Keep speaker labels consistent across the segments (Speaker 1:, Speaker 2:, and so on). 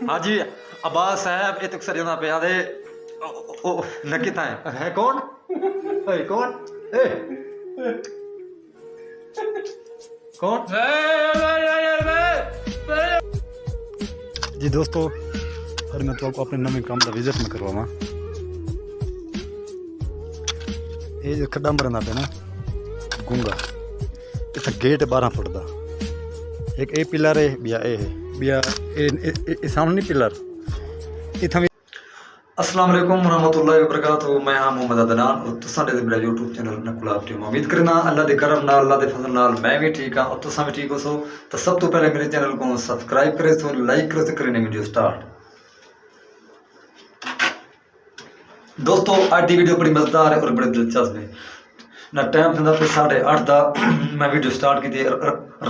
Speaker 1: हाँ जी अब्बास साहब ये तो सर जाना पे आधे ओ नकिता है कौन कौन कौन
Speaker 2: जी दोस्तों और मैं तो आपको अपने नवे काम का विजिट में करवावा। ये जो खड्डा मरना पे ना गूंगा इतना गेट 12 फुट का एक ए पिलर है बिया ए है बिया ए सामने नहीं पिलर इतना।
Speaker 1: अस्सलाम वालेकुम रहमतुल्लाहि व बरकातहू। मैं हाँ मोहम्मद अदनान और तुसा दे मेरा यूट्यूब चैनल नकुल आप टीम उम्मीद करना अल्लाह दे करम नाल अल्लाह दे फजल नाल मैं भी ठीक हाँ और तुसा भी ठीक हो सो। तो सब तो पहले मेरे चैनल को सब्सक्राइब करे सो लाइक करो तो करें वीडियो स्टार्ट। दोस्तों आज की वीडियो बड़ी मजेदार है और बड़े दिलचस्प है ना। टाइम था 8:30 का मैं वीडियो स्टार्ट की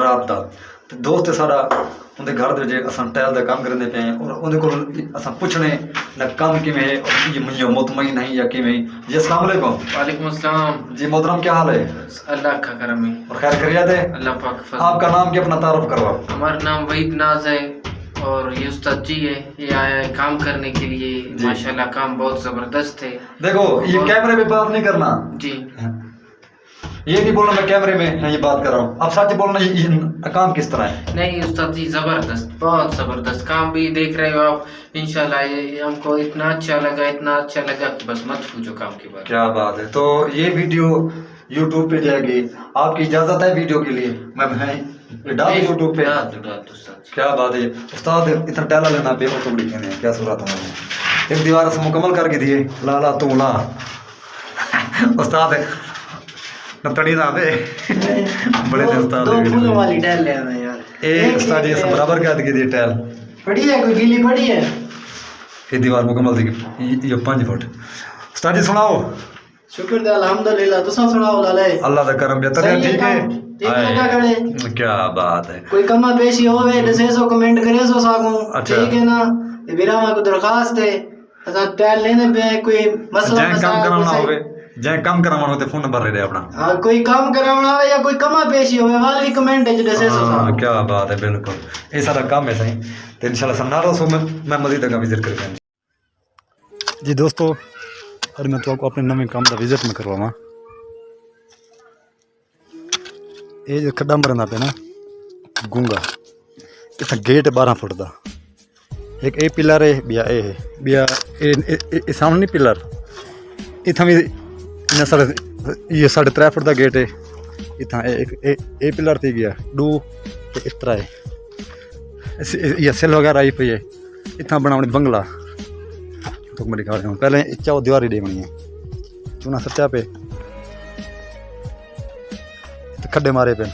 Speaker 1: रात का। तो दोस्त सारा उनके घर के अस टैल का काम करते पे और उन्हें को अस पूछने ना काम किमें है ये मुझे मुतमईन नहीं या किमें। जी अस्सलाम वालेकुम।
Speaker 3: वालेकुम अस्सलाम।
Speaker 1: जी मोहतरम क्या हाल है?
Speaker 3: अल्लाह का करम है
Speaker 1: और खैर खैरियत है?
Speaker 3: अल्लाह पाक फजल।
Speaker 1: आपका नाम क्या अपना तारुफ करवाओ।
Speaker 3: हमारा नाम वहीद नाज है और ये उस्ताद जी है। ये आया है काम करने के लिए। माशाल्लाह काम बहुत जबरदस्त है।
Speaker 1: देखो ये कैमरे पे बात नहीं करना
Speaker 3: जी,
Speaker 1: ये नहीं बोलना मैं कैमरे में ये बात कर रहा हूँ। आप सच बोलना ये काम किस तरह है?
Speaker 3: नहीं उस्ताद जी जबरदस्त बहुत जबरदस्त काम भी देख रहे हो आप। इंशाल्लाह ये हमको इतना अच्छा लगा कि बस मत पूछो काम के बारे में।
Speaker 1: क्या बात है। तो ये वीडियो यूट्यूब पे जाएगी, आपकी इजाजत है वीडियो के लिए? मैं डाल यूट्यूब पे। क्या बात है उस्ताद इतना टैला लेना पे तो बड़ी कहने क्या सूरत है। एक दीवार से मुकम्मल करके दिए ला ला तू ला उस्ताद नतड़ी ना पे बड़े थे उस्ताद।
Speaker 4: दो फूलों वाली टैल ले आना यार।
Speaker 1: एक उस्ताद जी से बराबर कर दी टैल
Speaker 4: पड़ी है कोई गीली पड़ी है।
Speaker 1: ये दीवार मुकम्मल थी ये 5 फुट। उस्ताद जी सुनाओ।
Speaker 4: शुक्र दे अल्हम्दुलिल्लाह तुसा सुनाओ लाले।
Speaker 1: अल्लाह दा करम बेहतर है ठीक है।
Speaker 4: ठीक लगा खड़े
Speaker 1: क्या बात है।
Speaker 4: कोई कमा पेशी होवे दसे सो कमेंट करे सो सागू।
Speaker 1: अच्छा।
Speaker 4: ठीक है ना ये बिरामा को दरखास्त है असा टैल लेने पे कोई मसला
Speaker 1: जय काम कराना होवे जय काम कराना हो तो फोन नंबर ले ले अपना।
Speaker 4: हां कोई काम करावना हो या कोई कमा पेशी होवे वाल भी कमेंट है दसे सो सागू।
Speaker 1: क्या बात है बिल्कुल ये सारा काम है सही। तो इंशाल्लाह सन्नारो सो मैं मजीद आगे विजिट करके।
Speaker 2: जी दोस्तों और मैं तो आपको अपने नवे काम का विजिट में करवावा। ये जो खड्डा मरना पे ना गूंगा इतना गेट 12 फुट का एक ए पिलर है बिया ए है बिया ए सामने नहीं पिलर इतना भी ये 3.5 फुट का गेट है। इतना एक ए पिलर थी गया डू इस तरह है ये सेल वगैरह आई पई है। इतना बनावनी बंगला तो मैं दिखा रहा हूँ। पहले चाहो दीवारी दे बनी है चूना सत्या पे तो खड्डे मारे पे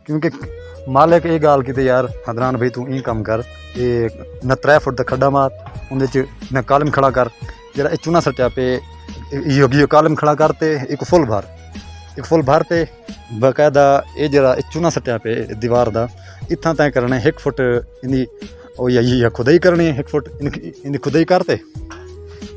Speaker 2: क्योंकि मालिक ये गाल की यार हदरान भाई तू ई काम कर ये न 3 फुट का खड्डा मार उन्हें न कालम खड़ा कर जरा चूना सत्या पे यो कालम खड़ा करते एक फुल भर पे बाकायदा ये जरा चूना सत्या पे दीवार का इतना तय करना 1 फुट इन्दी और या खुदाई करनी है 1 फुट इनकी खुदाई करते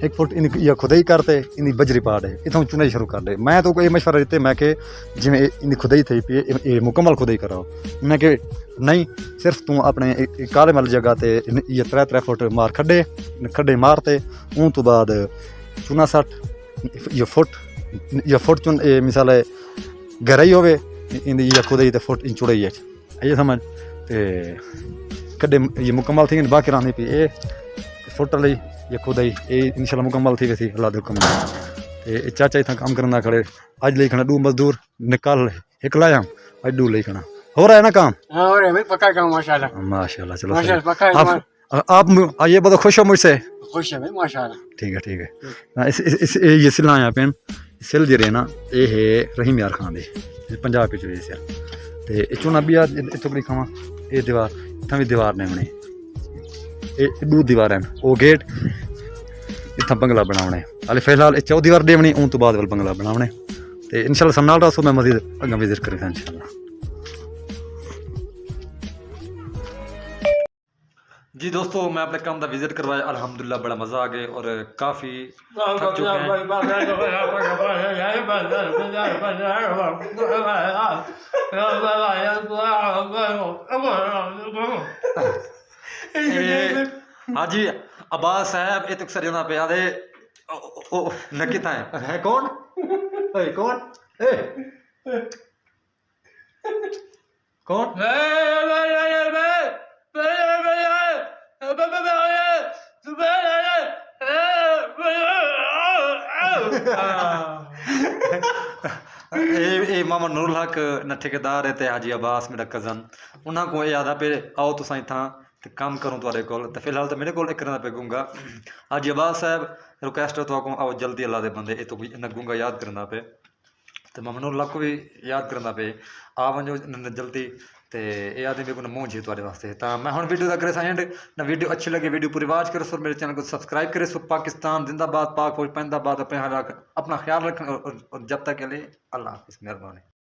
Speaker 2: 1 फुट या खुदाई करते इनकी बजरी पा दे इतना चुनाई शुरू कर दे। मैं तो कोई मशवरा देते मैं कि जिमें इनकी खुदाई थी पी मुकम्मल खुदाई कराओ। मैं कि नहीं सिर्फ तू अपने काले मल जगह ते ये 3 फुट मार खड्डे मारते उन तो बाद चूना सट या फुट चुन मिसाल गहराई होवे इन या खुदाई ते फुट इन चुड़ाई है ये समझ ते कड्डे ये मुकम्मल थी बाकी रहनी पी ए फुट ली ये खुदाई ये इंशाल्लाह मुकम्मल थी वैसी अल्लाह दे हुक्म ते चाचा इतना काम करना खड़े आज ले खड़ा 2 मजदूर निकाल 1 लाया आज 2 ले खड़ा हो रहा है ना काम।
Speaker 4: हां हो रहा है भाई पक्का काम माशाल्लाह
Speaker 2: माशाल्लाह। चलो
Speaker 4: माशाल्लाह पक्का।
Speaker 2: आप ये बहुत खुश हो मुझसे?
Speaker 4: खुश है भाई माशाल्लाह।
Speaker 2: ठीक है इस ये सिल आया पेन सिल जरे ना ये है रहीम यार खान दे पंजाब पे जो ये सिल ते चुना भी इतो बड़ी खावा ये दीवार इतना भी दीवार ने बने ये 2 दीवार हैं वो गेट इतना बंगला बनाने हाले फिलहाल 4 दीवार देवनी उन तो बाद वाल बंगला बनाने तो इंशाल्लाह सन्नाल रसो मैं मजीद अगर विजिट करेगा इंशाल्लाह।
Speaker 1: जी दोस्तों, मैं अपने काम का विजिट करवाया, अल्हम्दुलिल्लाह बड़ा मज़ा आ गया और काफ़ी थक चुके हैं। हाँ जी अब्बास साहब ये तो सरिया पे आदे नकिता है कौन ओए कौन ए कौन ਇਹ ਮਾਮਾ ਨੂਰੁਲ ਹਕ ਨਾ ਠੇਕੇਦਾਰ ਹੈ ਤੇ ਹਾਜੀ ਅब्बास ਮੇਰਾ ਕਜ਼ਨ ਉਹਨਾਂ ਕੋ ਇਹ ਆਦਾ ਪਏ ਆਓ ਤੁਸੀਂ ਇੱਥਾਂ ਤੇ ਕੰਮ ਕਰੂੰ ਤੁਹਾਡੇ ਕੋਲ ਤੇ ਫਿਲਹਾਲ ਤਾਂ ਮੇਰੇ ਕੋਲ ਇੱਕ ਦਾ ਪੇਗੂੰਗਾ ਹਾਜੀ अब्बास ਸਾਹਿਬ ਰਿਕੁਐਸਟ ਤੋਂ ਕੋ ਆਓ ਜਲਦੀ ਅੱਲਾ ਦੇ ਬੰਦੇ ਇਹ ਤੋਂ ਕੋਈ ਨਗੂੰਗਾ ਯਾਦ ਕਰਨਾ ਪਏ ਤੇ ਮਾਮਾ ਨੂਰੁਲ ਹਕ ਵੀ ਯਾਦ ਕਰਨਾ ਪਏ ਆ ਵੰਜੋ ਜਲਦੀ ਤੇ ਇਹ ਆਦਮੀ ਮੇਰੇ ਕੋਲ ਮੂੰਹ ਜੀ ਤੁਹਾਡੇ ਵਾਸਤੇ ਤਾਂ ਮੈਂ ਹੁਣ ਵੀਡੀਓ ਦਾ ਕਰੇ ਐਂਡ ਨਾ ਵੀਡੀਓ अच्छी लगे वीडियो पूरी वाच करो सर मेरे चैनल को सब्सक्राइब करे सो पाकिस्तान जिंदाबाद पाक फौज पैंदाबाद अपना ख्याल रखना और जब तक के लिए अल्लाह हाफिज़ मेहरबानी।